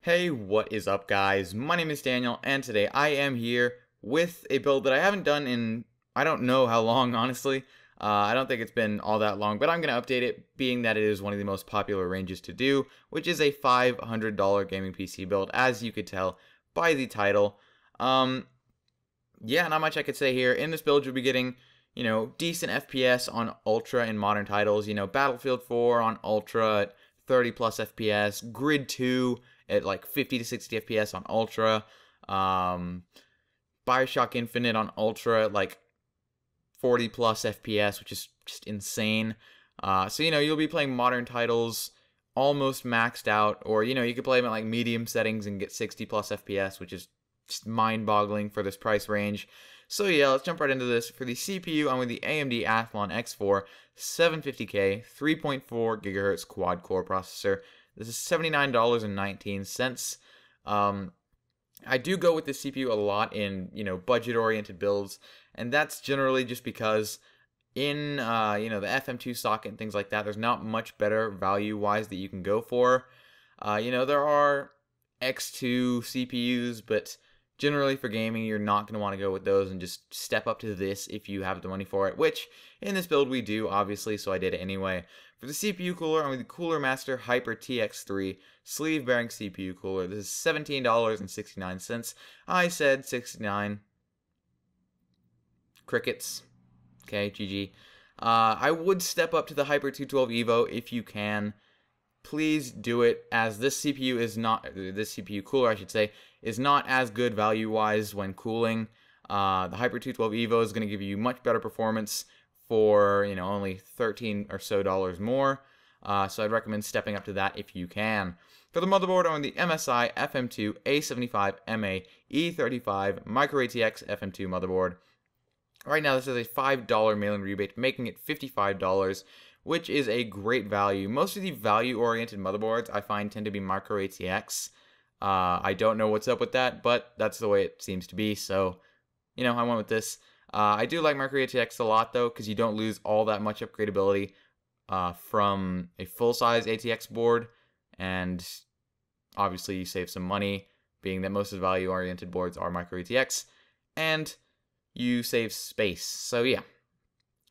Hey, what is up, guys? My name is Daniel, and today I am here with a build that I haven't done in I don't know how long, honestly. I don't think it's been all that long, but I'm going to update it, being that it is one of the most popular ranges to do, which is a $500 gaming PC build, as you could tell by the title. Yeah, not much I could say here. In this build, you'll be getting, decent FPS on Ultra in modern titles. Battlefield 4 on Ultra at 30 plus FPS, Grid 2 at like 50 to 60 FPS on Ultra, Bioshock Infinite on Ultra at like 40 plus FPS, which is just insane. So, you'll be playing modern titles almost maxed out, or, you could play them at like medium settings and get 60 plus FPS, which is just mind-boggling for this price range. So yeah, let's jump right into this. For the CPU, I'm with the AMD Athlon X4 750K 3.4 GHz quad-core processor. This is $79.19. I do go with the CPU a lot in, budget-oriented builds, and that's generally just because in, the FM2 socket and things like that, there's not much better value-wise that you can go for. There are X2 CPUs, but generally for gaming, you're not going to want to go with those and just step up to this if you have the money for it, which in this build we do, obviously, so I did it anyway. For the CPU cooler, I'm with the Cooler Master Hyper TX3 sleeve bearing CPU cooler. This is $17.69. I said 69. Crickets. Okay, GG. I would step up to the Hyper 212 Evo if you can. Please do it, as this CPU cooler, I should say, is not as good value-wise when cooling. The Hyper 212 Evo is going to give you much better performance for, only $13 or so more. So I'd recommend stepping up to that if you can. For the motherboard, I'm on the MSI FM2 A75MA E35 Micro ATX FM2 motherboard. Right now, this is a $5 mail-in rebate, making it $55, which is a great value. Most of the value-oriented motherboards I find tend to be Micro ATX. I don't know what's up with that, but that's the way it seems to be, so, I went with this. I do like Micro ATX a lot, though, because you don't lose all that much upgradability from a full-size ATX board, and obviously you save some money, being that most of the value-oriented boards are Micro ATX, and you save space. So yeah.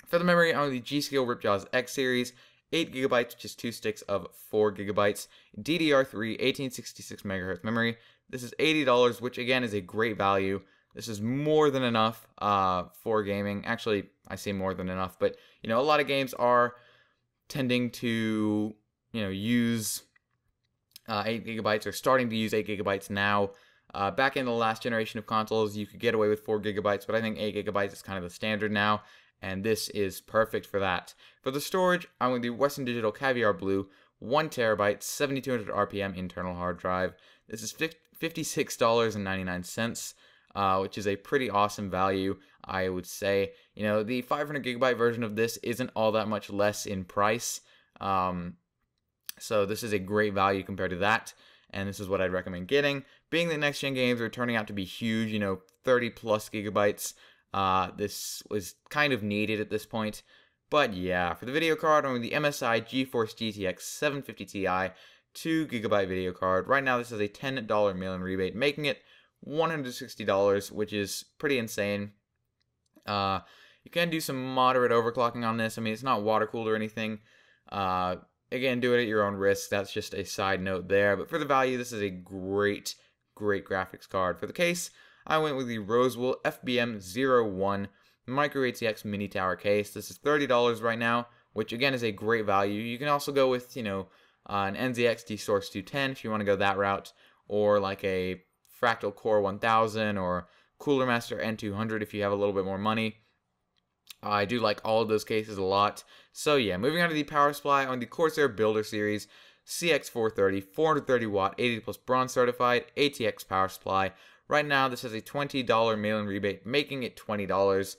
For the memory, I'm on the G.Skill Ripjaws X series, 8GB, which is 2 sticks of 4GB, DDR3 1866 MHz memory. This is $80, which again is a great value. This is more than enough for gaming. Actually, I say more than enough, but a lot of games are tending to use 8GB, or starting to use 8GB now. Back in the last generation of consoles, you could get away with 4GB, but I think 8GB is kind of the standard now, and this is perfect for that. For the storage, I'm with the Western Digital Caviar Blue 1TB 7200 RPM internal hard drive. This is $56.99, which is a pretty awesome value, I would say. The 500GB version of this isn't all that much less in price, so this is a great value compared to that, and this is what I'd recommend getting. Being that next-gen games are turning out to be huge, 30 plus gigabytes, this was kind of needed at this point. But yeah, for the video card, I'm with the MSI GeForce GTX 750 Ti 2GB video card. Right now, this is a $10 mail-in rebate, making it $160, which is pretty insane. You can do some moderate overclocking on this. I mean, it's not water-cooled or anything. Again, do it at your own risk. That's just a side note there. But for the value, this is a great graphics card. For the case, I went with the Rosewool FBM01 Micro ATX Mini Tower case. This is $30 right now, which again is a great value. You can also go with, an NZX D-Source 210 if you want to go that route, or like a Fractal Core 1000 or Cooler Master N200 if you have a little bit more money. I do like all of those cases a lot. So yeah, moving on to the power supply on the Corsair Builder Series CX430 430 watt 80 plus bronze certified ATX power supply. Right now this has a $20 mail-in rebate, making it $20.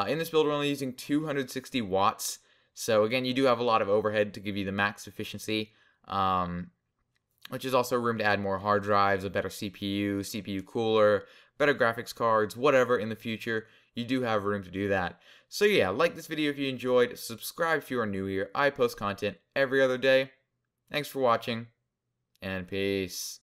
In this build we're only using 260 watts, so again you do have a lot of overhead to give you the max efficiency, which is also room to add more hard drives, a better CPU cooler, better graphics cards, whatever in the future. You do have room to do that. So yeah, like this video if you enjoyed, subscribe if you are new here. I post content every other day. Thanks for watching, and peace.